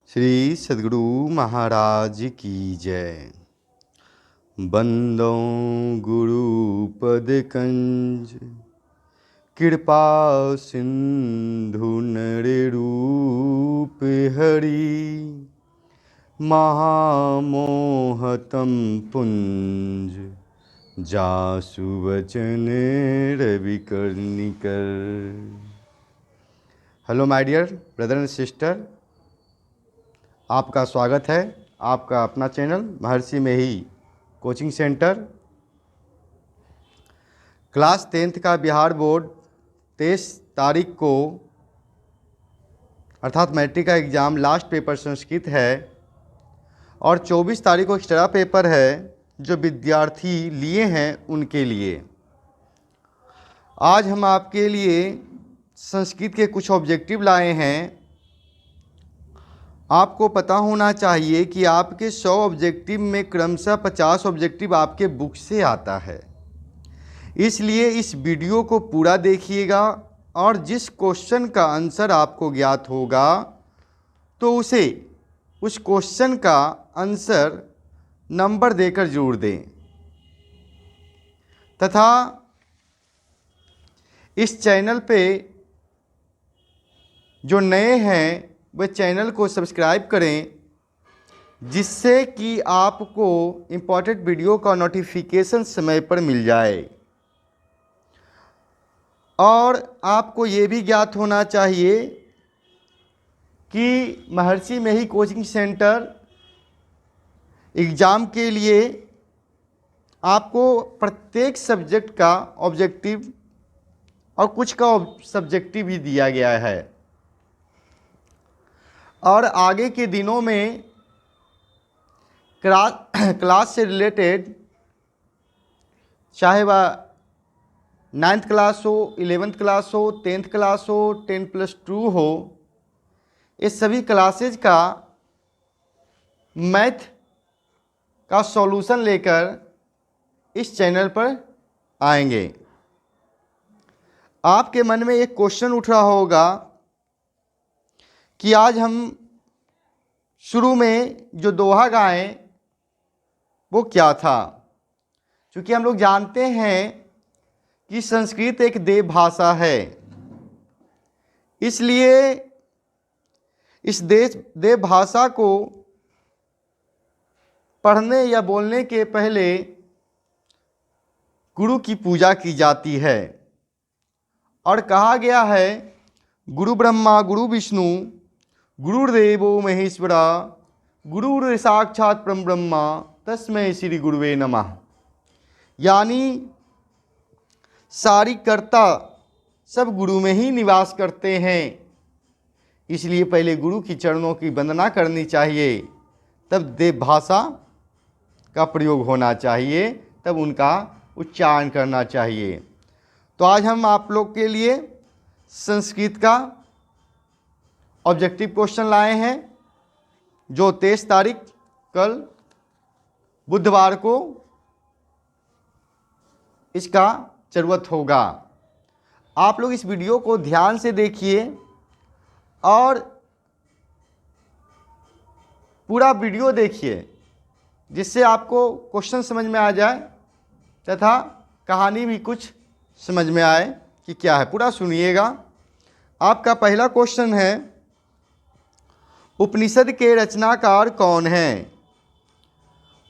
श्री सद्गुरु महाराज की जय। बंदो गुरु पद कंज कृपा सिंधु नर रूप हरि महामोहतम पुंज जासु वचन रवि कर्णिकर। Hello my dear brother and sister, आपका स्वागत है आपका अपना चैनल महर्षि में ही कोचिंग सेंटर। क्लास 10th का बिहार बोर्ड 23 तारीख को अर्थात मैट्रिक का एग्ज़ाम लास्ट पेपर संस्कृत है और 24 तारीख को एक्स्ट्रा पेपर है जो विद्यार्थी लिए हैं उनके लिए। आज हम आपके लिए संस्कृत के कुछ ऑब्जेक्टिव लाए हैं। आपको पता होना चाहिए कि आपके 100 ऑब्जेक्टिव में क्रमशः 50 ऑब्जेक्टिव आपके बुक से आता है, इसलिए इस वीडियो को पूरा देखिएगा और जिस क्वेश्चन का आंसर आपको ज्ञात होगा तो उसे उस क्वेश्चन का आंसर नंबर देकर जोड़ दें तथा इस चैनल पे जो नए हैं वह चैनल को सब्सक्राइब करें, जिससे कि आपको इम्पोर्टेंट वीडियो का नोटिफिकेशन समय पर मिल जाए। और आपको ये भी ज्ञात होना चाहिए कि महर्षि में ही कोचिंग सेंटर एग्ज़ाम के लिए आपको प्रत्येक सब्जेक्ट का ऑब्जेक्टिव और कुछ का सब्जेक्टिव भी दिया गया है। और आगे के दिनों में क्लास से रिलेटेड, चाहे वह 9th क्लास हो, 11th क्लास हो, 10th क्लास हो, 10+2 हो, ये सभी क्लासेज का मैथ का सॉल्यूशन लेकर इस चैनल पर आएंगे। आपके मन में एक क्वेश्चन उठ रहा होगा कि आज हम शुरू में जो दोहा गाएं वो क्या था। क्योंकि हम लोग जानते हैं कि संस्कृत एक देव भाषा है, इसलिए इस देव भाषा को पढ़ने या बोलने के पहले गुरु की पूजा की जाती है। और कहा गया है गुरु ब्रह्मा गुरु विष्णु गुरुर्देवो महेश्वरा गुरुर् साक्षात् परम ब्रह्मा तस्मै श्री गुरुवे नमः। यानी सारी कर्ता सब गुरु में ही निवास करते हैं, इसलिए पहले गुरु की चरणों की वंदना करनी चाहिए, तब देव भाषा का प्रयोग होना चाहिए, तब उनका उच्चारण करना चाहिए। तो आज हम आप लोग के लिए संस्कृत का ऑब्जेक्टिव क्वेश्चन लाए हैं जो 23 तारीख कल बुधवार को इसका ज़रूरत होगा। आप लोग इस वीडियो को ध्यान से देखिए और पूरा वीडियो देखिए, जिससे आपको क्वेश्चन समझ में आ जाए तथा कहानी भी कुछ समझ में आए कि क्या है। पूरा सुनिएगा। आपका पहला क्वेश्चन है, उपनिषद के रचनाकार कौन हैं?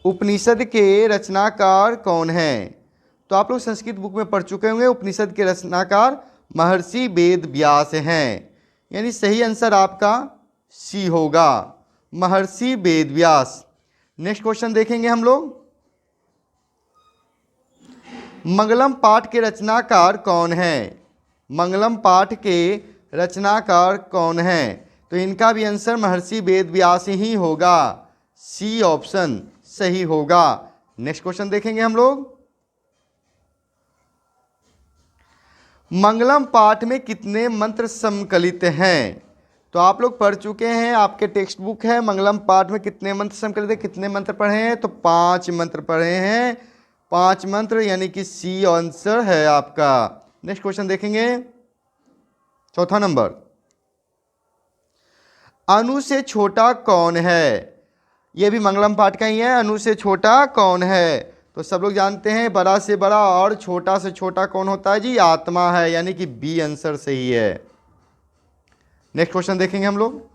उपनिषद के रचनाकार कौन हैं? तो आप लोग संस्कृत बुक में पढ़ चुके होंगे, उपनिषद के रचनाकार महर्षि वेद व्यास हैं। यानी सही आंसर आपका सी होगा, महर्षि वेद व्यास। नेक्स्ट क्वेश्चन देखेंगे हम लोग, मंगलम पाठ के रचनाकार कौन हैं? मंगलम पाठ के रचनाकार कौन हैं? तो इनका भी आंसर महर्षि वेद व्यास ही होगा, सी ऑप्शन सही होगा। नेक्स्ट क्वेश्चन देखेंगे हम लोग, मंगलम पाठ में कितने मंत्र सम्कलित हैं? तो आप लोग पढ़ चुके हैं, आपके टेक्स्ट बुक है, मंगलम पाठ में कितने मंत्र सम्कलित हैं, कितने मंत्र पढ़े हैं? तो 5 मंत्र पढ़े हैं, 5 मंत्र, यानी कि सी आंसर है आपका। नेक्स्ट क्वेश्चन देखेंगे, चौथा नंबर, अनु से छोटा कौन है? ये भी मंगलम पाठ का ही है। अनु से छोटा कौन है? तो सब लोग जानते हैं बड़ा से बड़ा और छोटा से छोटा कौन होता है जी? आत्मा है, यानी कि बी आंसर सही है। नेक्स्ट क्वेश्चन देखेंगे हम लोग।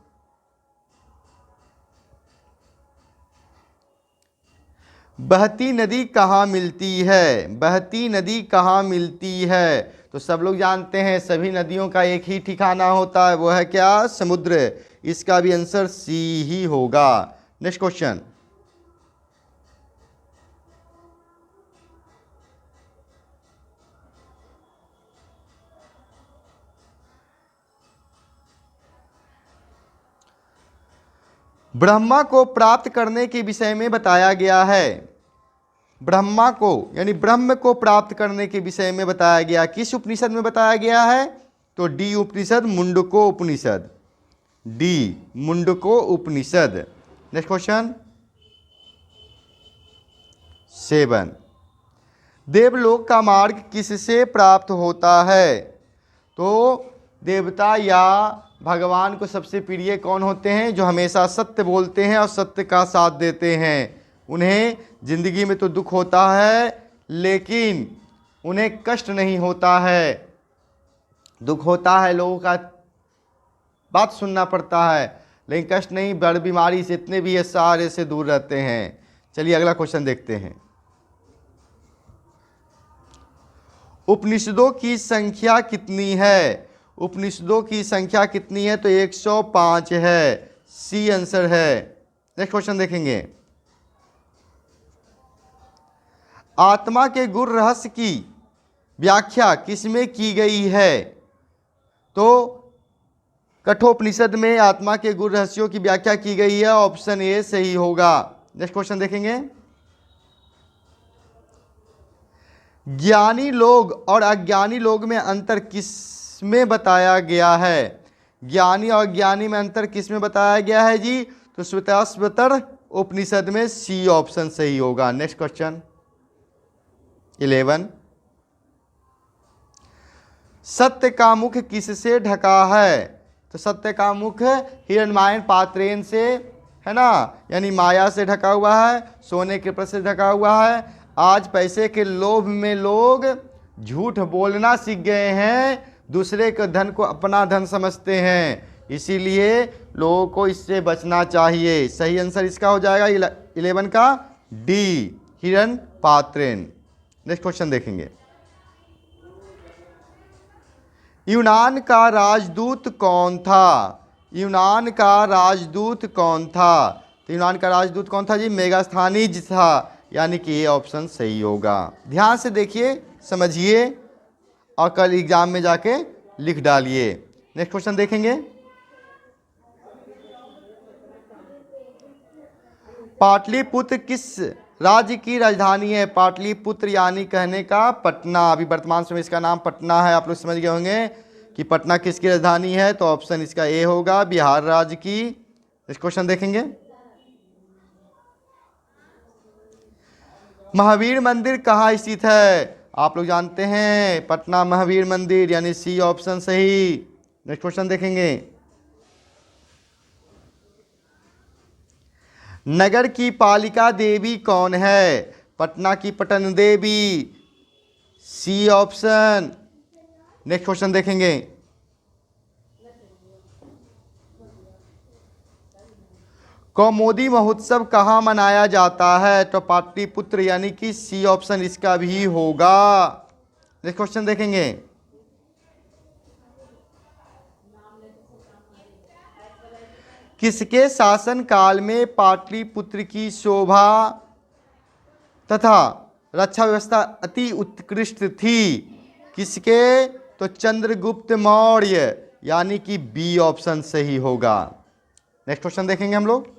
बहती नदी कहाँ मिलती है? बहती नदी कहाँ मिलती है? तो सब लोग जानते हैं सभी नदियों का एक ही ठिकाना होता है, वो है क्या? समुद्र। इसका भी आंसर सी ही होगा। Next question. ब्रह्मा को प्राप्त करने के विषय में बताया गया है। ब्रह्मा को यानी ब्रह्म को प्राप्त करने के विषय में बताया गया, किस उपनिषद में बताया गया है? तो D Upanishad, Mundaka Upanishad. D Mundaka Upanishad. Next question 7। देवलोक का मार्ग किससे प्राप्त होता है? तो देवता या भगवान को सबसे प्रिय कौन होते हैं? जो हमेशा सत्य बोलते हैं और सत्य का साथ देते हैं। उन्हें जिंदगी में तो दुख होता है, लेकिन उन्हें कष्ट नहीं होता है। दुख होता है, लोगों का बात सुनना पड़ता है, लेकिन कष्ट नहीं। बड़ बीमारी से इतने भी ये सारे से दूर रहते हैं। चलिए अगला क्वेश्चन देखते हैं। उपनिषदों की संख्या कितनी है? उपनिषदों की संख्या कितनी है? तो 105 है। सी आंसर है। नेक्स्ट क्वेश्चन देखेंगे। आत्मा के गुर रहस्य की व्याख्या किसमें की गई है? तो कठोपनिषद में आत्मा के गुर रहस्यों की व्याख्या की गई है। ऑप्शन ए सही होगा। नेक्स्ट क्वेश्चन देखेंगे। ज्ञानी लोग और अज्ञानी लोग में अंतर किस में बताया गया है? ज्ञानी और अज्ञानी में अंतर किस में बताया गया है जी? तो श्वेताश्वतर उपनिषद में। सी ऑप्शन सही होगा। Next question 11। सत्य का मुख किससे ढका है? तो सत्य का मुख हिरण्मय पात्रेन से, है ना, यानी माया से ढका हुआ है, सोने के कपड़े से ढका हुआ है। आज पैसे के लोभ में लोग झूठ बोलना सीख गए हैं, दूसरे के धन को अपना धन समझते हैं, इसीलिए लोगों को इससे बचना चाहिए। सही आंसर इसका हो जाएगा 11 का डी, हिरण पात्रेन। नेक्स्ट क्वेश्चन देखेंगे। यूनान का राजदूत कौन था? यूनान का राजदूत कौन था? तो यूनान का राजदूत कौन था जी? मेगास्थनीज था, यानी कि ये ऑप्शन सही होगा। ध्यान से देखिए, समझिए और कल एग्जाम में जाके लिख डालिए। नेक्स्ट क्वेश्चन देखेंगे। पाटलिपुत्र किस राज्य की राजधानी है? पाटलिपुत्र यानी कहने का पटना। अभी वर्तमान समय इसका नाम पटना है। आप लोग समझ गए होंगे कि पटना किसकी राजधानी है, तो ऑप्शन इसका ए होगा, बिहार राज्य की। इस क्वेश्चन देखेंगे। महावीर मंदिर कहाँ स्थित है? आप लोग जानते हैं पटना महावीर मंदिर, यानी सी ऑप्शन सही। नेक्स्ट क्वेश्चन देखेंगे। नगर की पालिका देवी कौन है? पटना की Patan Devi. C option. Next question देखेंगे। कौमुदी महोत्सव कहाँ मनाया जाता है? तो पाटलिपुत्र, यानी कि सी ऑप्शन इसका भी होगा। नेक्स्ट क्वेश्चन देखेंगे। किसके शासन काल में पाटलिपुत्र की शोभा तथा रक्षा व्यवस्था अति उत्कृष्ट थी? किसके? तो चंद्रगुप्त मौर्य, यानी कि बी ऑप्शन सही होगा। नेक्स्ट क्वेश्चन देखेंगे हम लोग।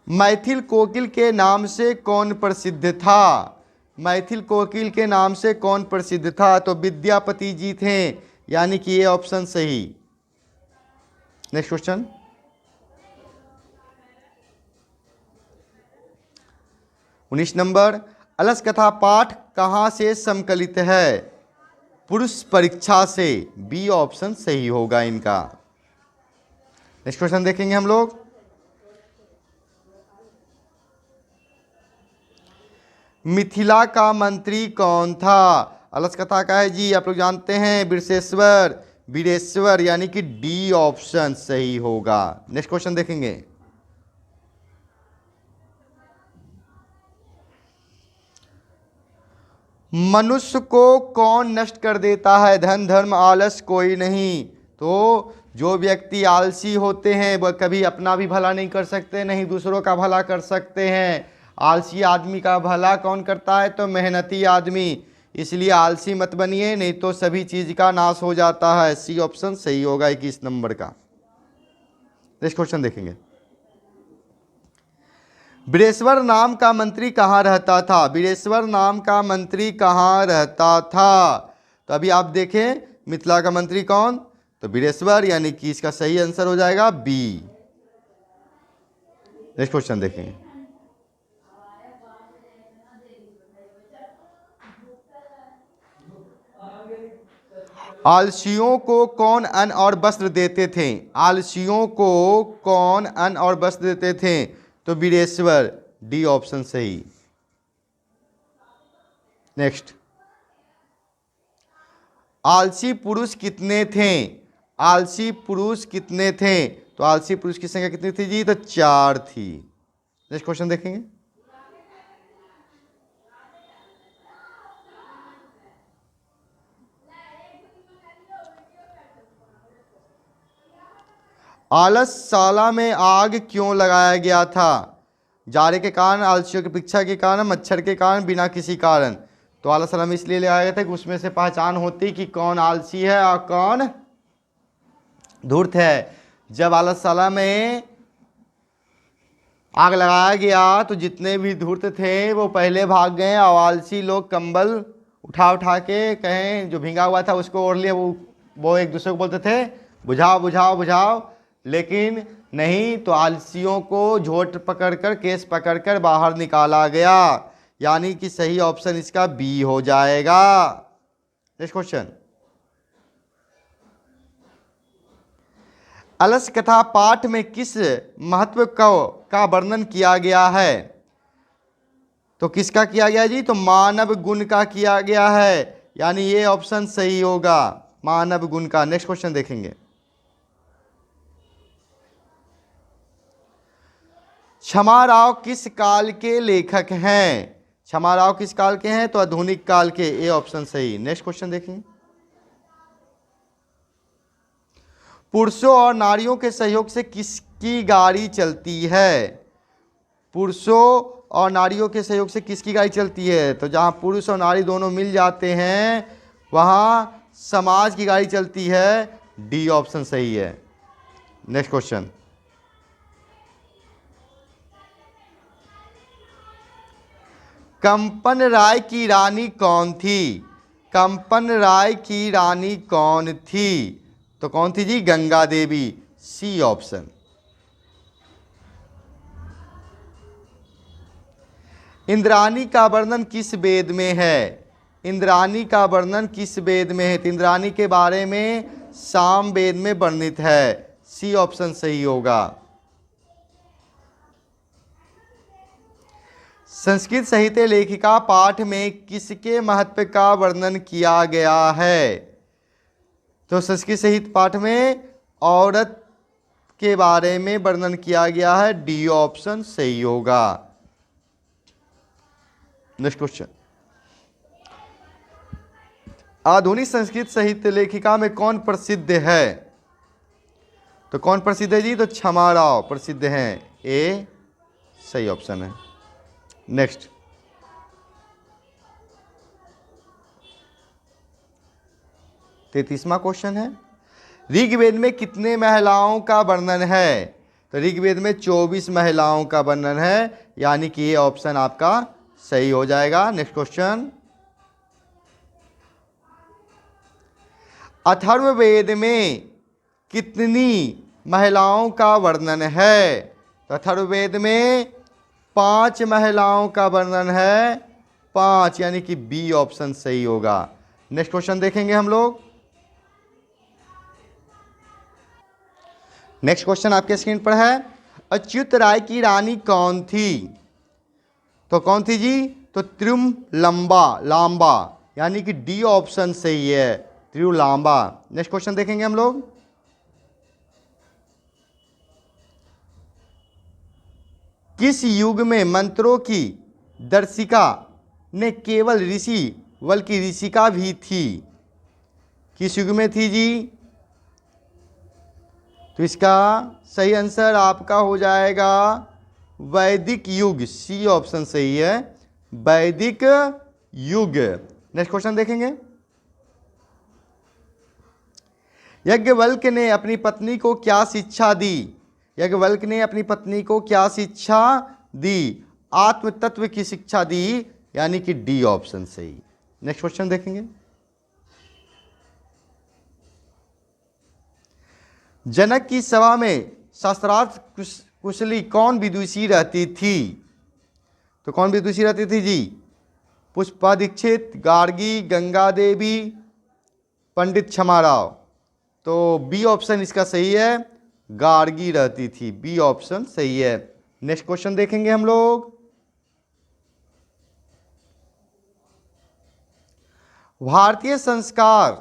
मैथिल कोकिल के नाम से कौन प्रसिद्ध था? मैथिल कोकिल के नाम से कौन प्रसिद्ध था? तो विद्यापति जी थे, यानी कि ये ऑप्शन सही। Next question. उन्नीस नंबर। अलस कथा पाठ कहाँ से संकलित है? पुरुष परीक्षा से, बी ऑप्शन सही होगा इनका। नेक्स्ट क्वेश्चन देखेंगे हम लोग। मिथिला का मंत्री कौन था? अलस कथा का है जी, आप लोग जानते हैं, बिरसेश्वर, बीरेश्वर, यानी कि डी ऑप्शन सही होगा। नेक्स्ट क्वेश्चन देखेंगे। मनुष्य को कौन नष्ट कर देता है? धन धर्म आलस कोई नहीं। तो जो व्यक्ति आलसी होते हैं वह कभी अपना भी भला नहीं कर सकते, नहीं दूसरों का भला कर सकते हैं। आलसी आदमी का भला कौन करता है? तो मेहनती आदमी। इसलिए आलसी मत बनिए, नहीं तो सभी चीज का नाश हो जाता है। सी ऑप्शन सही होगा 21 नंबर का। नेक्स्ट क्वेश्चन देखेंगे। बीरेश्वर नाम का मंत्री कहाँ रहता था? बीरेश्वर नाम का मंत्री कहाँ रहता था? तो अभी आप देखें, मिथिला का मंत्री कौन? तो बीरेश्वर, यानी कि इसका सही आंसर हो जाएगा बी। नेक्स्ट क्वेश्चन देखें। आलसियों को कौन अन्न और वस्त्र देते थे? आलसियों को कौन अन्न और वस्त्र देते थे? तो बीरेश्वर, डी ऑप्शन सही। नेक्स्ट। आलसी पुरुष कितने थे? आलसी पुरुष कितने थे? तो आलसी पुरुष की संख्या कितनी थी जी? तो 4 थी। नेक्स्ट क्वेश्चन देखेंगे। आलसशाला में आग क्यों लगाया गया था? जाड़े के कारण, आलसियों की परीक्षा के कारण, मच्छर के कारण, बिना किसी कारण। तो आलसशाला में इसलिए लगाया गया था कि उसमें से पहचान होती कि कौन आलसी है और कौन धूर्त है। जब आलसशाला में आग लगाया गया तो जितने भी धूर्त थे वो पहले भाग गए और आलसी लोग कंबल उठा उठा के, कहें जो भींगा हुआ था उसको ओढ़ लिया। वो एक दूसरे को बोलते थे बुझाओ बुझाओ बुझाओ, लेकिन नहीं, तो आलसियों को झोट पकड़कर, केस पकड़कर बाहर निकाला गया। यानी कि सही ऑप्शन इसका बी हो जाएगा। Next question. अलस कथा पाठ में किस महत्व का वर्णन किया गया है? तो किसका किया गया जी? तो मानव गुण का किया गया है, यानी ये ऑप्शन सही होगा, मानव गुण का। नेक्स्ट क्वेश्चन देखेंगे। क्षमाराव किस काल के लेखक हैं? क्षमाराव किस काल के हैं? तो आधुनिक काल के, ए ऑप्शन सही। नेक्स्ट क्वेश्चन देखें। पुरुषों और नारियों के सहयोग से किसकी गाड़ी चलती है? पुरुषों और नारियों के सहयोग से किसकी गाड़ी चलती है? तो जहां पुरुष और नारी दोनों मिल जाते हैं वहां समाज की गाड़ी चलती है। डी ऑप्शन सही है। Next question. कंपन राय की रानी कौन थी? कंपन राय की रानी कौन थी? तो कौन थी जी? Ganga Devi, C option. इंद्राणी का वर्णन किस वेद में है? इंद्राणी का वर्णन किस वेद में है? तो इंद्राणी के बारे में साम वेद में वर्णित है, सी ऑप्शन सही होगा। संस्कृत साहित्य लेखिका पाठ में किसके महत्व का वर्णन किया गया है? तो संस्कृत साहित्य पाठ में औरत के बारे में वर्णन किया गया है, डी ऑप्शन सही होगा। Next question. आधुनिक संस्कृत साहित्य लेखिका में कौन प्रसिद्ध है? तो कौन प्रसिद्ध है जी? तो क्षमाराव प्रसिद्ध हैं, ए सही ऑप्शन है। नेक्स्ट। तैंतीसवां क्वेश्चन है, ऋग्वेद में कितने महिलाओं का वर्णन है? तो ऋग्वेद में 24 महिलाओं का वर्णन है, यानी कि ये ऑप्शन आपका सही हो जाएगा। Next question. अथर्ववेद में कितनी महिलाओं का वर्णन है? तो अथर्ववेद में 5 महिलाओं का वर्णन है, 5, यानी कि बी ऑप्शन सही होगा। नेक्स्ट क्वेश्चन देखेंगे हम लोग। नेक्स्ट क्वेश्चन आपके स्क्रीन पर है, अच्युत राय की रानी कौन थी? तो कौन थी जी? तो त्रिमलंबा, लांबा, यानी कि डी ऑप्शन सही है, त्रिलांबा। नेक्स्ट क्वेश्चन देखेंगे हम लोग। किस युग में मंत्रों की दर्शिका ने केवल ऋषि बल्कि ऋषिका भी थी? किस युग में थी जी? तो इसका सही आंसर आपका हो जाएगा वैदिक युग, सी ऑप्शन सही है, वैदिक युग। नेक्स्ट क्वेश्चन देखेंगे। याज्ञवल्क्य ने अपनी पत्नी को क्या शिक्षा दी? याज्ञवल्क्य ने अपनी पत्नी को क्या शिक्षा दी? आत्म तत्व की शिक्षा दी, यानी कि डी ऑप्शन सही। नेक्स्ट क्वेश्चन देखेंगे। जनक की सभा में शास्त्रार्थ कुशली कौन विदुषी रहती थी? तो कौन विदुषी रहती थी जी? पुष्पा दीक्षित, गार्गी, गंगा देवी, पंडित क्षमाराव। तो बी ऑप्शन इसका सही है, गार्गी रहती थी, बी ऑप्शन सही है। नेक्स्ट क्वेश्चन देखेंगे हम लोग। भारतीय संस्कार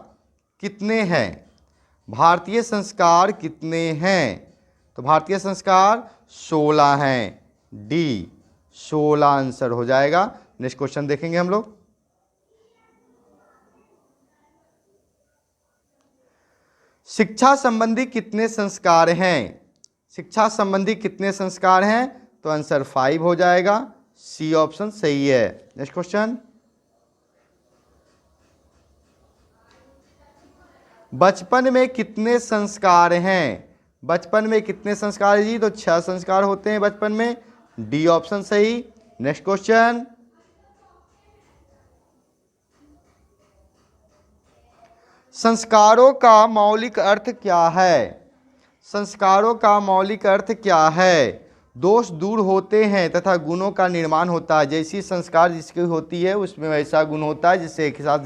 कितने हैं? भारतीय संस्कार कितने हैं? तो भारतीय संस्कार 16 हैं, डी 16 आंसर हो जाएगा। नेक्स्ट क्वेश्चन देखेंगे हम लोग। शिक्षा संबंधी कितने संस्कार हैं? शिक्षा संबंधी कितने संस्कार हैं? तो आंसर 5 हो जाएगा, सी ऑप्शन सही है। Next question. बचपन में कितने संस्कार हैं? बचपन में कितने संस्कार है जी? तो 6 संस्कार होते हैं बचपन में, डी ऑप्शन सही। Next question. संस्कारों का मौलिक अर्थ क्या है? संस्कारों का मौलिक अर्थ क्या है? दोष दूर होते हैं तथा गुणों का निर्माण होता है। जैसी संस्कार जिसकी होती है उसमें वैसा गुण होता है, जिससे एक साथ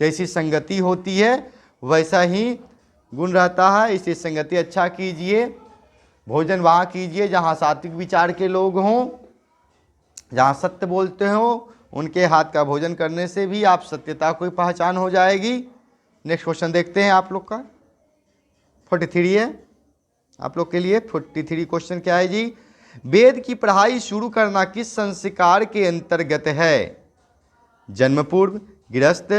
जैसी संगति होती है वैसा ही गुण रहता है। इसलिए संगति अच्छा कीजिए, भोजन वहाँ कीजिए जहाँ सात्विक विचार के लोग हों, जहाँ सत्य बोलते हो, उनके हाथ का भोजन करने से भी आप सत्यता को पहचान हो जाएगी। नेक्स्ट क्वेश्चन देखते हैं आप लोग का। 43 है आप लोग के लिए। 43 क्वेश्चन क्या है जी? वेद की पढ़ाई शुरू करना किस संस्कार के अंतर्गत है? जन्म पूर्व, गृहस्थ,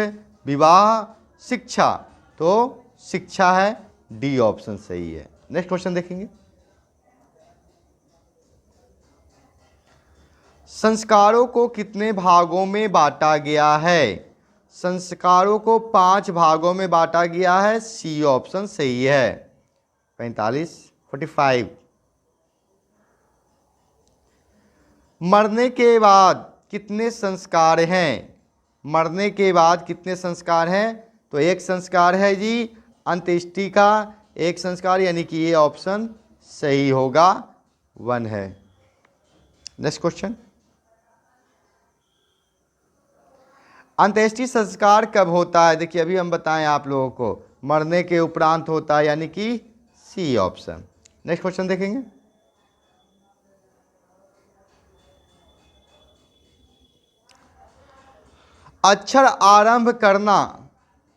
विवाह, शिक्षा। तो शिक्षा है, डी ऑप्शन सही है। नेक्स्ट क्वेश्चन देखेंगे। संस्कारों को कितने भागों में बांटा गया है? संस्कारों को 5 भागों में बांटा गया है, सी ऑप्शन सही है। 45 मरने के बाद कितने संस्कार हैं? मरने के बाद कितने संस्कार हैं? तो एक संस्कार है जी अंत्येष्टि का, एक संस्कार, यानी कि ये ऑप्शन सही होगा, 1 है। Next question. अंत्येष्टि संस्कार कब होता है? देखिए अभी हम बताएं आप लोगों को, मरने के उपरांत होता है, यानी कि सी ऑप्शन। नेक्स्ट क्वेश्चन देखेंगे। अक्षर आरंभ करना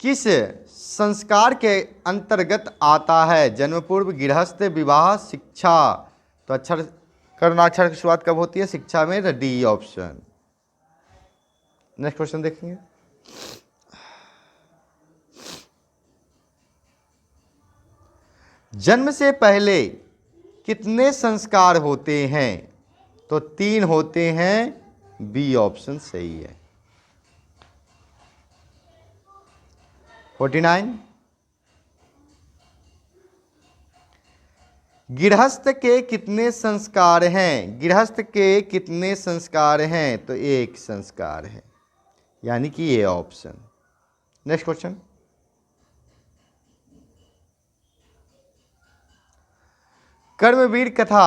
किस संस्कार के अंतर्गत आता है? जन्म पूर्व, गृहस्थ, विवाह, शिक्षा। तो अक्षर की शुरुआत कब होती है? शिक्षा में, डी ऑप्शन। नेक्स्ट क्वेश्चन देखेंगे। जन्म से पहले कितने संस्कार होते हैं? तो 3 होते हैं, बी ऑप्शन सही है। 49 गृहस्थ के कितने संस्कार हैं? गृहस्थ के कितने संस्कार हैं? तो 1 संस्कार है, यानी कि ये ऑप्शन। Next question. कर्मवीर कथा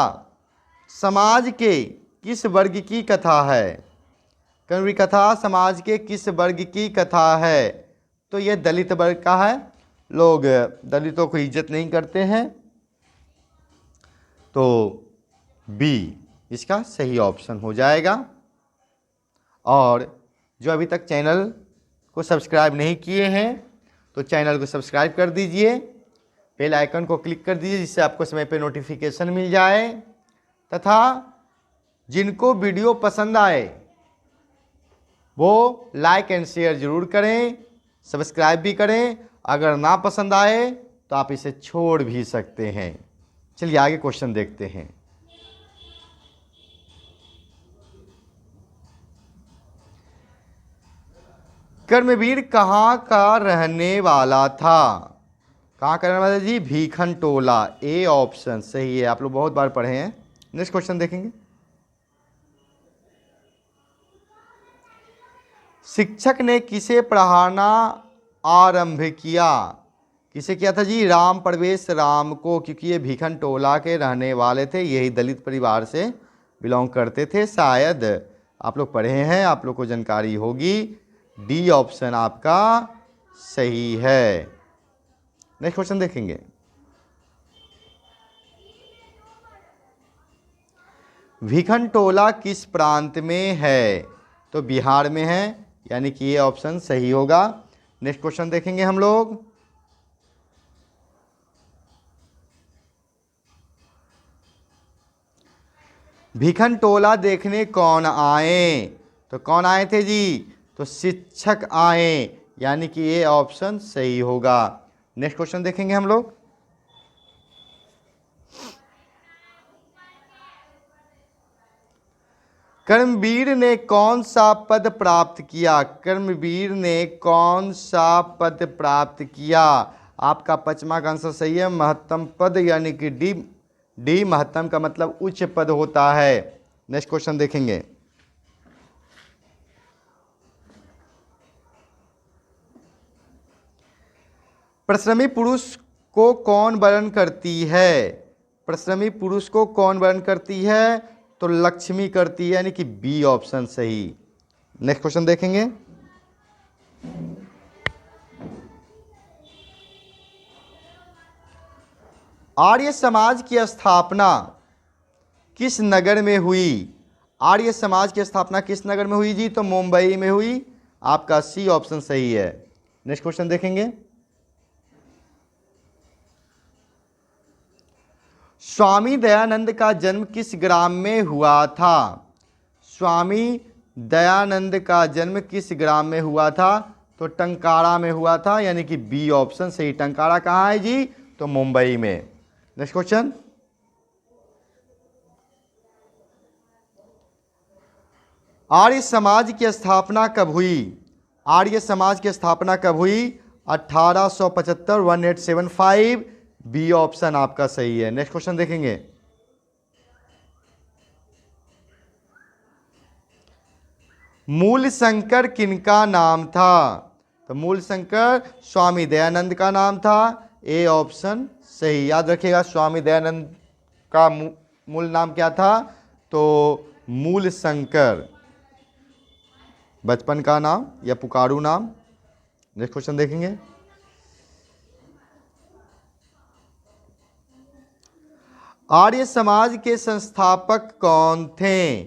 समाज के किस वर्ग की कथा है? कर्मवीर कथा समाज के किस वर्ग की कथा है? तो ये दलित वर्ग का है, लोग दलितों को इज्जत नहीं करते हैं। तो बी इसका सही ऑप्शन हो जाएगा। और जो अभी तक चैनल को सब्सक्राइब नहीं किए हैं तो चैनल को सब्सक्राइब कर दीजिए, बेल आइकन को क्लिक कर दीजिए जिससे आपको समय पे नोटिफिकेशन मिल जाए, तथा जिनको वीडियो पसंद आए वो लाइक एंड शेयर ज़रूर करें, सब्सक्राइब भी करें। अगर ना पसंद आए तो आप इसे छोड़ भी सकते हैं। चलिए आगे क्वेश्चन देखते हैं। कर्मवीर कहाँ का रहने वाला था? कहाँ का रहने वाला जी? भीखनटोला, ए ऑप्शन सही है। आप लोग बहुत बार पढ़े हैं। नेक्स्ट क्वेश्चन देखेंगे। शिक्षक ने किसे पढ़ाना आरंभ किया? किसे किया था जी? राम प्रवेश राम को, क्योंकि ये भीखनटोला के रहने वाले थे, यही दलित परिवार से बिलोंग करते थे। शायद आप लोग पढ़े हैं, आप लोग को जानकारी होगी। डी ऑप्शन आपका सही है। नेक्स्ट क्वेश्चन देखेंगे। भीखनटोला किस प्रांत में है? तो बिहार में है, यानी कि ये ऑप्शन सही होगा। नेक्स्ट क्वेश्चन देखेंगे हम लोग। भीखनटोला देखने कौन आए? तो कौन आए थे जी? तो शिक्षक आए, यानी कि ये ऑप्शन सही होगा। नेक्स्ट क्वेश्चन देखेंगे हम लोग। कर्मवीर ने कौन सा पद प्राप्त किया? कर्मवीर ने कौन सा पद प्राप्त किया? आपका पचमा का आंसर सही है, महत्तम पद, यानी कि डी महत्तम का मतलब उच्च पद होता है। नेक्स्ट क्वेश्चन देखेंगे। परिश्रमी पुरुष को कौन वर्ण करती है? परिश्रमी पुरुष को कौन वर्ण करती है? तो लक्ष्मी करती है, यानी कि बी ऑप्शन सही। नेक्स्ट क्वेश्चन देखेंगे। आर्य समाज की स्थापना किस नगर में हुई? आर्य समाज की स्थापना किस नगर में हुई जी? तो मुंबई में हुई। आपका सी ऑप्शन सही है। नेक्स्ट क्वेश्चन देखेंगे। स्वामी दयानंद का जन्म किस ग्राम में हुआ था? स्वामी दयानंद का जन्म किस ग्राम में हुआ था? तो टंकारा में हुआ था, यानी कि बी ऑप्शन सही। टंकारा कहाँ है जी? तो मुंबई में। Next question. आर्य समाज की स्थापना कब हुई? आर्य समाज की स्थापना कब हुई? 1875, 1875। बी ऑप्शन आपका सही है। नेक्स्ट क्वेश्चन देखेंगे। मूलशंकर किनका नाम था? तो मूलशंकर स्वामी दयानंद का नाम था। ए ऑप्शन सही। याद रखिएगा, स्वामी दयानंद का मूल नाम क्या था? तो मूलशंकर, बचपन का नाम या पुकारू नाम। नेक्स्ट क्वेश्चन देखेंगे। आर्य समाज के संस्थापक कौन थे?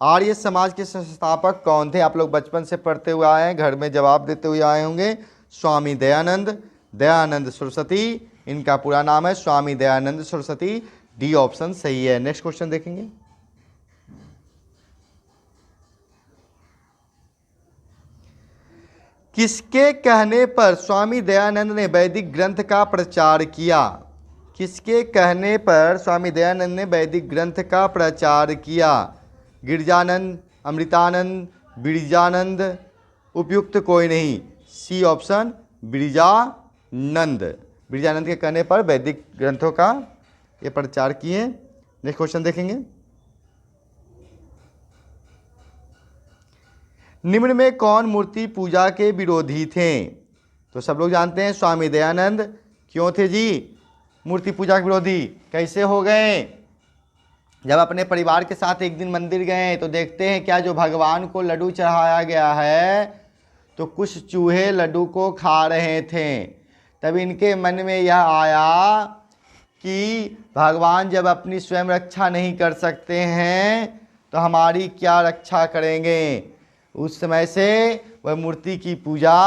आर्य समाज के संस्थापक कौन थे? आप लोग बचपन से पढ़ते हुए आए हैं, घर में जवाब देते हुए आए होंगे। स्वामी दयानंद, दयानंद सरस्वती, इनका पूरा नाम है स्वामी दयानंद सरस्वती। डी ऑप्शन सही है। नेक्स्ट क्वेश्चन देखेंगे। किसके कहने पर स्वामी दयानंद ने वैदिक ग्रंथ का प्रचार किया? किसके कहने पर स्वामी दयानंद ने वैदिक ग्रंथ का प्रचार किया? गिरिजानंद, अमृतानंद, बिरजानंद, उपयुक्त कोई नहीं। C option Birjanand. बिरजानंद के कहने पर वैदिक ग्रंथों का ये प्रचार किए। नेक्स्ट क्वेश्चन देखेंगे। निम्न में कौन मूर्ति पूजा के विरोधी थे? तो सब लोग जानते हैं स्वामी दयानंद। क्यों थे जी मूर्ति पूजा के विरोधी? कैसे हो गए? जब अपने परिवार के साथ एक दिन मंदिर गए तो देखते हैं क्या जो भगवान को लड्डू चढ़ाया गया है तो कुछ चूहे लड्डू को खा रहे थे। तब इनके मन में यह आया कि भगवान जब अपनी स्वयं रक्षा नहीं कर सकते हैं तो हमारी क्या रक्षा करेंगे। उस समय से वह मूर्ति की पूजा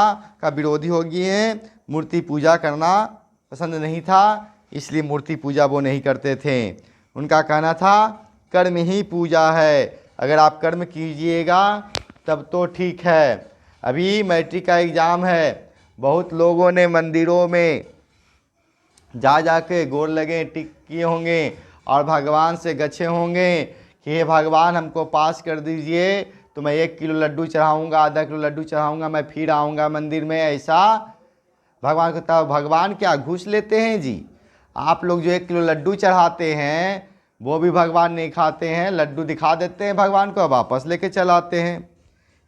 का विरोधी हो गए हैं। मूर्ति पूजा करना पसंद नहीं था, इसलिए मूर्ति पूजा वो नहीं करते थे। उनका कहना था कर्म ही पूजा है, अगर आप कर्म कीजिएगा तब तो ठीक है। अभी मैट्रिक का एग्ज़ाम है, बहुत लोगों ने मंदिरों में जा के गोर लगे टिक किए होंगे और भगवान से गच्छे होंगे कि हे भगवान हमको पास कर दीजिए, तो मैं 1 किलो लड्डू चढ़ाऊँगा, आधा किलो लड्डू चढ़ाऊँगा, मैं फिर आऊँगा मंदिर में। ऐसा भगवान को तब भगवान क्या घूस लेते हैं जी? आप लोग जो 1 किलो लड्डू चढ़ाते हैं वो भी भगवान नहीं खाते हैं, लड्डू दिखा देते हैं भगवान को, वापस लेके चलाते हैं।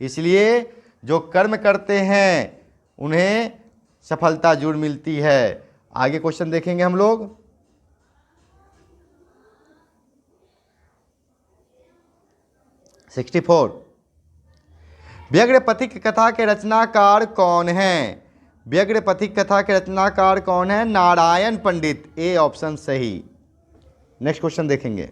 इसलिए जो कर्म करते हैं उन्हें सफलता जरूर मिलती है। आगे क्वेश्चन देखेंगे हम लोग। सिक्सटी 64 व्यग्रपथिक कथा के रचनाकार कौन हैं? व्यग्रपथिक कथा के रचनाकार कौन है? नारायण पंडित। ए ऑप्शन सही। नेक्स्ट क्वेश्चन देखेंगे।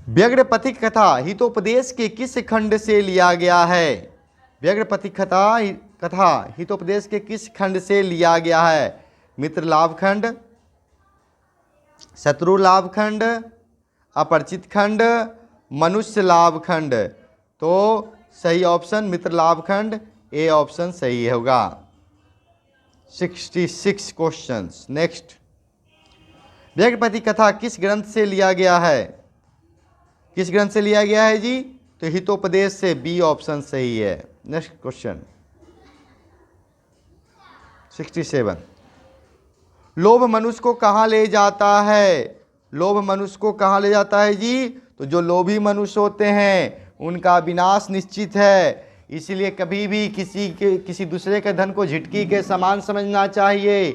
व्यग्रपथिक कथा हितोपदेश के किस खंड से लिया गया है? व्यग्रपथिक कथा हितोपदेश के किस खंड से लिया गया है? मित्र लाभ खंड, शत्रु लाभ खंड, अपरिचित खंड, मनुष्य लाभ खंड। तो सही ऑप्शन मित्र लाभ खंड, ए ऑप्शन सही होगा। 66 क्वेश्चंस। नेक्स्ट, व्यग्रपथिक कथा किस ग्रंथ से लिया गया है? किस ग्रंथ से लिया गया है जी? तो हितोपदेश से, बी ऑप्शन सही है। नेक्स्ट क्वेश्चन 67 लोभ मनुष्य को कहाँ ले जाता है? लोभ मनुष्य को कहाँ ले जाता है जी? तो जो लोभी मनुष्य होते हैं उनका विनाश निश्चित है। इसलिए कभी भी किसी दूसरे के धन को झिटकी के समान समझना चाहिए।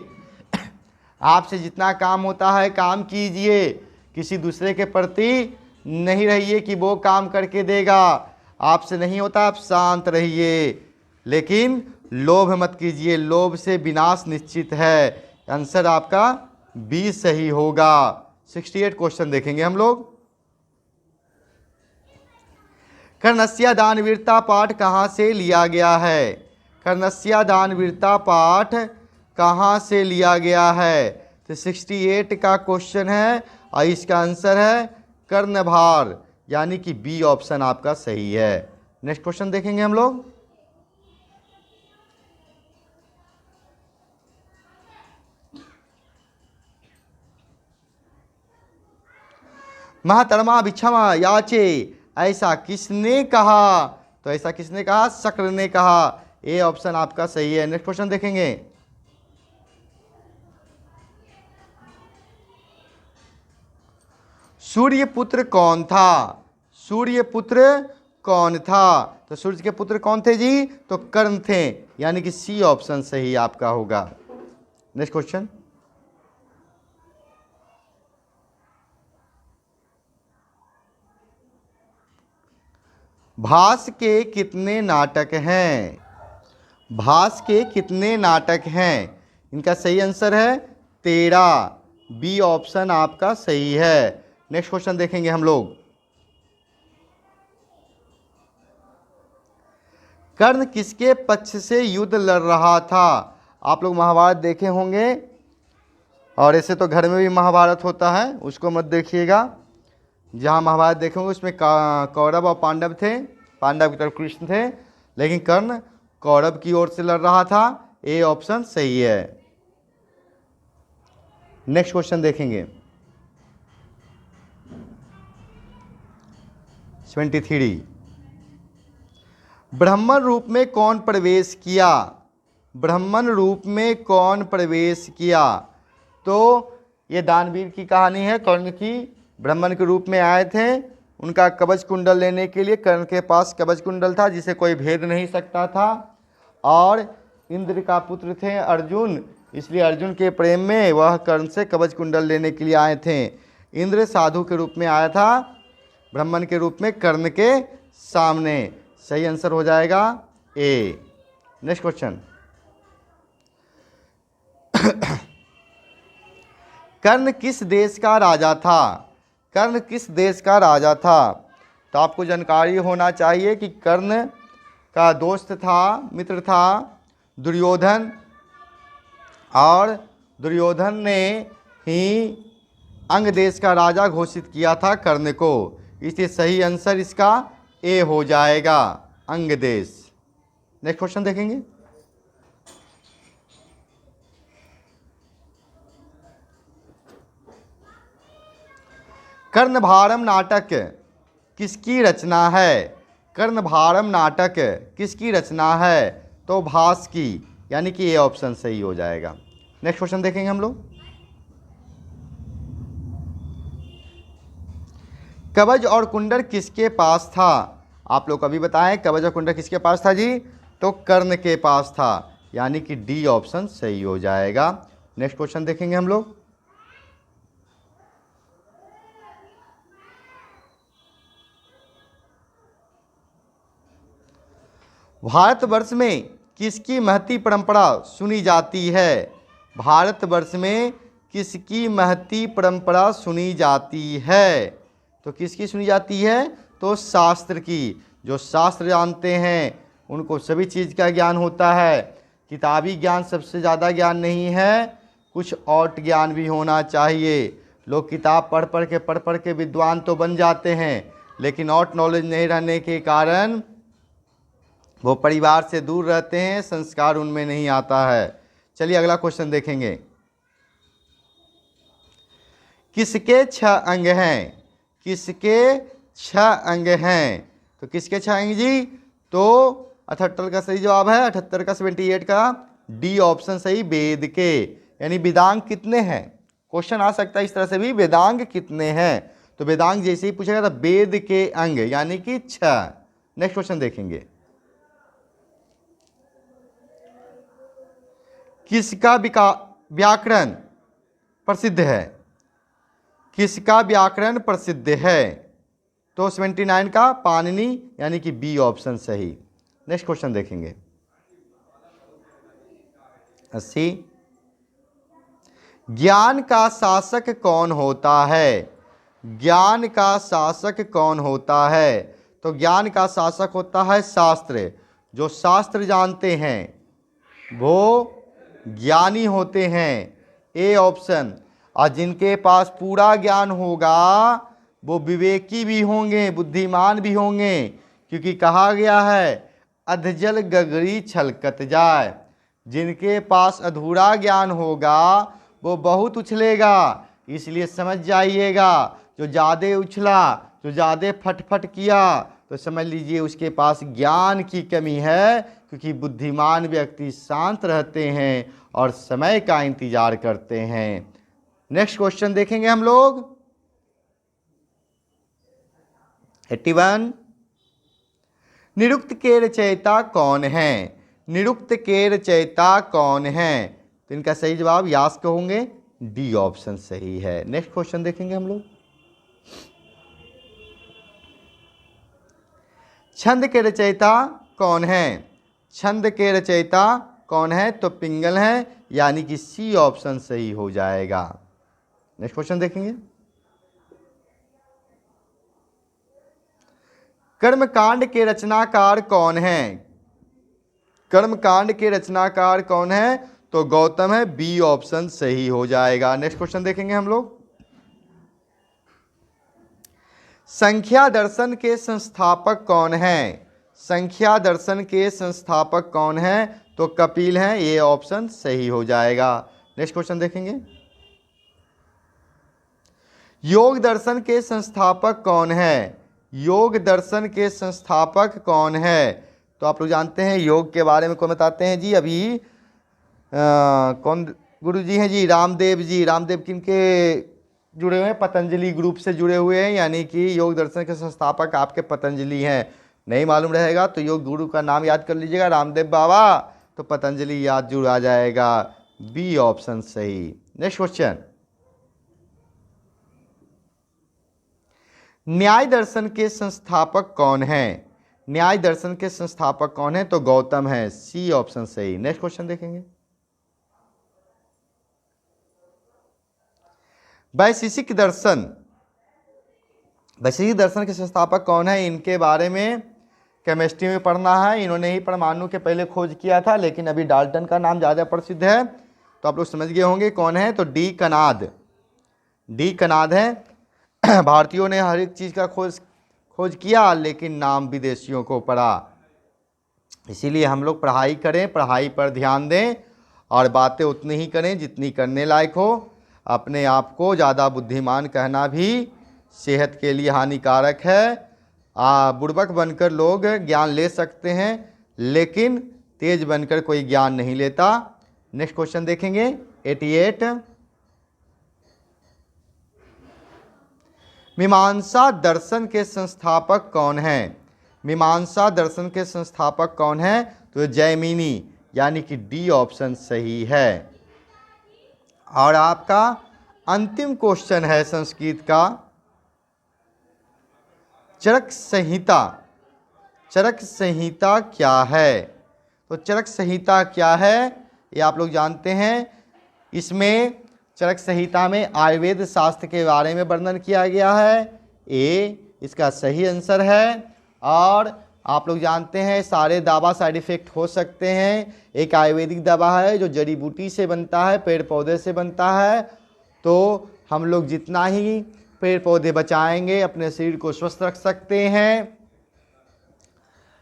आपसे जितना काम होता है काम कीजिए, किसी दूसरे के प्रति नहीं रहिए कि वो काम करके देगा। आपसे नहीं होता, आप शांत रहिए, लेकिन लोभ मत कीजिए, लोभ से विनाश निश्चित है। आंसर आपका बी सही होगा। 68 क्वेश्चन देखेंगे हम लोग। कर्णस्या दानवीरता पाठ कहाँ से लिया गया है? कर्णस्या दानवीरता पाठ कहाँ से लिया गया है? तो 68 का क्वेश्चन है और इसका आंसर है कर्णभार, यानी कि बी ऑप्शन आपका सही है। नेक्स्ट क्वेश्चन देखेंगे हम लोग। महातरमा भिक्षमा याचे, ऐसा किसने कहा? तो ऐसा किसने कहा? शक्र ने कहा। ए ऑप्शन आपका सही है। नेक्स्ट क्वेश्चन देखेंगे। सूर्यपुत्र कौन था? सूर्यपुत्र कौन था? तो सूर्य के पुत्र कौन थे जी? तो कर्ण थे, यानी कि सी ऑप्शन सही आपका होगा। Next question. भास के कितने नाटक हैं? भास के कितने नाटक हैं? इनका सही आंसर है 13। बी ऑप्शन आपका सही है। नेक्स्ट क्वेश्चन देखेंगे हम लोग। कर्ण किसके पक्ष से युद्ध लड़ रहा था? आप लोग महाभारत देखे होंगे, और ऐसे तो घर में भी महाभारत होता है, उसको मत देखिएगा। जहाँ महाभारत देखेंगे उसमें कौरव और पांडव थे, पांडव की तरफ कृष्ण थे, लेकिन कर्ण कौरव की ओर से लड़ रहा था। ए ऑप्शन सही है। नेक्स्ट क्वेश्चन देखेंगे। 73 ब्राह्मण रूप में कौन प्रवेश किया? ब्राह्मण रूप में कौन प्रवेश किया? तो ये दानवीर की कहानी है। कर्ण की ब्राह्मण के रूप में आए थे, उनका कवच कुंडल लेने के लिए। कर्ण के पास कवच कुंडल था जिसे कोई भेद नहीं सकता था, और इंद्र का पुत्र थे अर्जुन, इसलिए अर्जुन के प्रेम में वह कर्ण से कवच कुंडल लेने के लिए आए थे। इंद्र साधु के रूप में आया था, ब्राह्मण के रूप में कर्ण के सामने। सही आंसर हो जाएगा ए। नेक्स्ट क्वेश्चन, कर्ण किस देश का राजा था? कर्ण किस देश का राजा था? तो आपको जानकारी होना चाहिए कि कर्ण का दोस्त था, मित्र था दुर्योधन, और दुर्योधन ने ही अंग देश का राजा घोषित किया था कर्ण को। इसलिए सही आंसर इसका ए हो जाएगा, अंग देश। नेक्स्ट क्वेश्चन देखेंगे, कर्णभारम नाटक किसकी रचना है? कर्णभारम नाटक किसकी रचना है? तो भास की, यानी कि ये ऑप्शन सही हो जाएगा। नेक्स्ट क्वेश्चन देखेंगे हम लोग, कवच और कुंडल किसके पास था? आप लोग अभी बताएं, कवच और कुंडल किसके पास था जी? तो कर्ण के पास था, यानी कि डी ऑप्शन सही हो जाएगा। नेक्स्ट क्वेश्चन देखेंगे हम लोग, भारतवर्ष में किसकी महती परंपरा सुनी जाती है? भारतवर्ष में किसकी महती परंपरा सुनी जाती है? तो किसकी सुनी जाती है? तो शास्त्र की। जो शास्त्र जानते हैं उनको सभी चीज़ का ज्ञान होता है। किताबी ज्ञान सबसे ज़्यादा ज्ञान नहीं है, कुछ और ज्ञान भी होना चाहिए। लोग किताब पढ़ पढ़ के विद्वान तो बन जाते हैं, लेकिन और नॉलेज नहीं रहने के कारण वो परिवार से दूर रहते हैं, संस्कार उनमें नहीं आता है। चलिए अगला क्वेश्चन देखेंगे, किसके 6 अंग हैं? किसके 6 अंग हैं? तो किसके 6 अंग जी? तो 78 का सही जवाब है, 78 का 78 का डी ऑप्शन सही, वेद के। यानी वेदांग कितने हैं? क्वेश्चन आ सकता है इस तरह से भी, वेदांग कितने हैं? तो वेदांग जैसे ही पूछेगा तो वेद के अंग यानी कि 6। नेक्स्ट क्वेश्चन देखेंगे, किसका व्याकरण प्रसिद्ध है? किसका व्याकरण प्रसिद्ध है? तो 79 का पाणिनि, यानी कि बी ऑप्शन सही। नेक्स्ट क्वेश्चन देखेंगे, 80, ज्ञान का शासक कौन होता है? ज्ञान का शासक कौन होता है? तो ज्ञान का शासक होता है शास्त्र। जो शास्त्र जानते हैं वो ज्ञानी होते हैं, ए ऑप्शन। और जिनके पास पूरा ज्ञान होगा वो विवेकी भी होंगे, बुद्धिमान भी होंगे, क्योंकि कहा गया है अधजल गगरी छलकत जाए। जिनके पास अधूरा ज्ञान होगा वो बहुत उछलेगा। इसलिए समझ जाइएगा, जो ज़्यादा उछला, जो ज़्यादा फटफट किया, तो समझ लीजिए उसके पास ज्ञान की कमी है, क्योंकि बुद्धिमान व्यक्ति शांत रहते हैं और समय का इंतजार करते हैं। नेक्स्ट क्वेश्चन देखेंगे हम लोग, 81, निरुक्त के रचयिता कौन है? निरुक्त के रचयिता कौन है? तो इनका सही जवाब यास्क होंगे, डी ऑप्शन सही है। नेक्स्ट क्वेश्चन देखेंगे हम लोग, छंद के रचयिता कौन है? छंद के रचयिता कौन है? तो पिंगल है, यानी कि सी ऑप्शन सही हो जाएगा। नेक्स्ट क्वेश्चन देखेंगे, कर्मकांड के रचनाकार कौन है? कर्मकांड के रचनाकार कौन है? तो गौतम है, बी ऑप्शन सही हो जाएगा। नेक्स्ट क्वेश्चन देखेंगे हम लोग, संख्या दर्शन के संस्थापक कौन है? संख्या दर्शन के संस्थापक कौन है? तो कपिल हैं, ये ऑप्शन सही हो जाएगा। नेक्स्ट क्वेश्चन देखेंगे, योग दर्शन के संस्थापक कौन है? योग दर्शन के संस्थापक कौन है? तो आप लोग जानते हैं योग के बारे में कौन बताते हैं जी? अभी कौन गुरु जी हैं जी? रामदेव जी। रामदेव किनके जुड़े हुए हैं? पतंजलि ग्रुप से जुड़े हुए हैं, यानी कि योग दर्शन के संस्थापक आपके पतंजलि हैं। नहीं मालूम रहेगा तो योग गुरु का नाम याद कर लीजिएगा, रामदेव बाबा, तो पतंजलि याद जुड़ आ जाएगा, बी ऑप्शन सही। नेक्स्ट क्वेश्चन, न्याय दर्शन के संस्थापक कौन हैं? न्याय दर्शन के संस्थापक कौन है? तो गौतम है, सी ऑप्शन सही। नेक्स्ट क्वेश्चन देखेंगे। वैशेषिक दर्शन, वैशेषिक दर्शन के संस्थापक कौन है? इनके बारे में केमिस्ट्री में पढ़ना है। इन्होंने ही परमाणु के पहले खोज किया था, लेकिन अभी डाल्टन का नाम ज़्यादा प्रसिद्ध है, तो आप लोग समझ गए होंगे कौन है। तो डी कनाद, डी कनाद है। भारतीयों ने हर एक चीज़ का खोज किया, लेकिन नाम विदेशियों को पड़ा। इसीलिए हम लोग पढ़ाई करें, पढ़ाई पर ध्यान दें और बातें उतनी ही करें जितनी करने लायक हो। अपने आप को ज़्यादा बुद्धिमान कहना भी सेहत के लिए हानिकारक है। बुड़बक बनकर लोग ज्ञान ले सकते हैं, लेकिन तेज बनकर कोई ज्ञान नहीं लेता। नेक्स्ट क्वेश्चन देखेंगे 88। मीमांसा दर्शन के संस्थापक कौन हैं? मीमांसा दर्शन के संस्थापक कौन हैं? तो जैमिनी, यानी कि डी ऑप्शन सही है। और आपका अंतिम क्वेश्चन है संस्कृत का, चरक संहिता। चरक संहिता क्या है? तो चरक संहिता क्या है ये आप लोग जानते हैं। इसमें चरक संहिता में आयुर्वेद शास्त्र के बारे में वर्णन किया गया है। ए इसका सही आंसर है। और आप लोग जानते हैं सारे दवा साइड इफ़ेक्ट हो सकते हैं। एक आयुर्वेदिक दवा है जो जड़ी बूटी से बनता है, पेड़ पौधे से बनता है। तो हम लोग जितना ही पेड़ पौधे बचाएंगे अपने शरीर को स्वस्थ रख सकते हैं।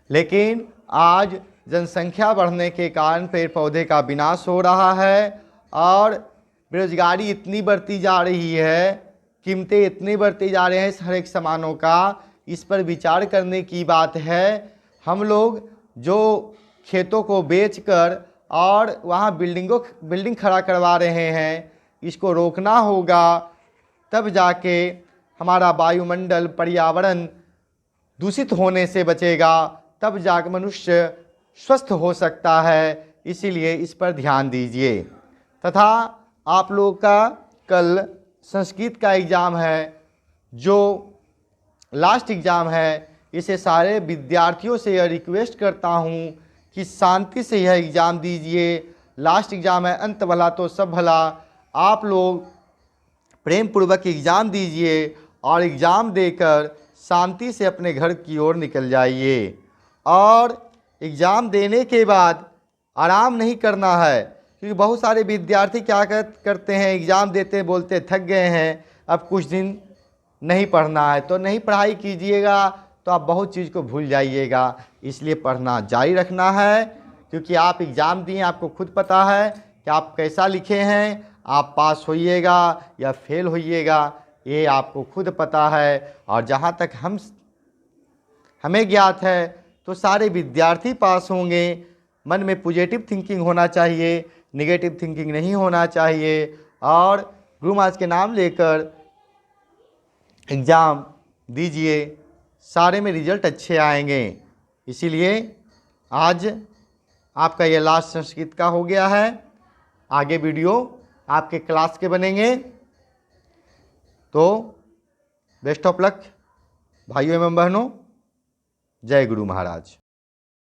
लेकिन आज जनसंख्या बढ़ने के कारण पेड़ पौधे का विनाश हो रहा है और बेरोजगारी इतनी बढ़ती जा रही है, कीमतें इतनी बढ़ती जा रही हैं हर एक सामानों का। इस पर विचार करने की बात है। हम लोग जो खेतों को बेचकर और वहाँ बिल्डिंग खड़ा करवा रहे हैं, इसको रोकना होगा। तब जाके हमारा वायुमंडल, पर्यावरण दूषित होने से बचेगा, तब जाकर मनुष्य स्वस्थ हो सकता है। इसीलिए इस पर ध्यान दीजिए। तथा आप लोगों का कल संस्कृत का एग्ज़ाम है, जो लास्ट एग्ज़ाम है। इसे सारे विद्यार्थियों से यह रिक्वेस्ट करता हूँ कि शांति से यह एग्ज़ाम दीजिए। लास्ट एग्ज़ाम है, अंत भला तो सब भला। आप लोग प्रेम पूर्वक एग्ज़ाम दीजिए और एग्ज़ाम देकर शांति से अपने घर की ओर निकल जाइए। और एग्ज़ाम देने के बाद आराम नहीं करना है, क्योंकि बहुत सारे विद्यार्थी क्या करते हैं, एग्ज़ाम देते बोलते थक गए हैं, अब कुछ दिन नहीं पढ़ना है। तो नहीं पढ़ाई कीजिएगा तो आप बहुत चीज़ को भूल जाइएगा। इसलिए पढ़ना जारी रखना है, क्योंकि आप एग्ज़ाम दिए, आपको खुद पता है कि आप कैसा लिखे हैं। आप पास होइएगा या फेल होइएगा, ये आपको खुद पता है। और जहाँ तक हमें ज्ञात है तो सारे विद्यार्थी पास होंगे। मन में पॉजिटिव थिंकिंग होना चाहिए, नेगेटिव थिंकिंग नहीं होना चाहिए। और गुरु महाराज के नाम लेकर एग्ज़ाम दीजिए, सारे में रिजल्ट अच्छे आएंगे। इसीलिए आज आपका ये लास्ट संस्कृत का हो गया है। आगे वीडियो आपके क्लास के बनेंगे। तो बेस्ट ऑफ लक भाइयों एवं बहनों। जय गुरु महाराज।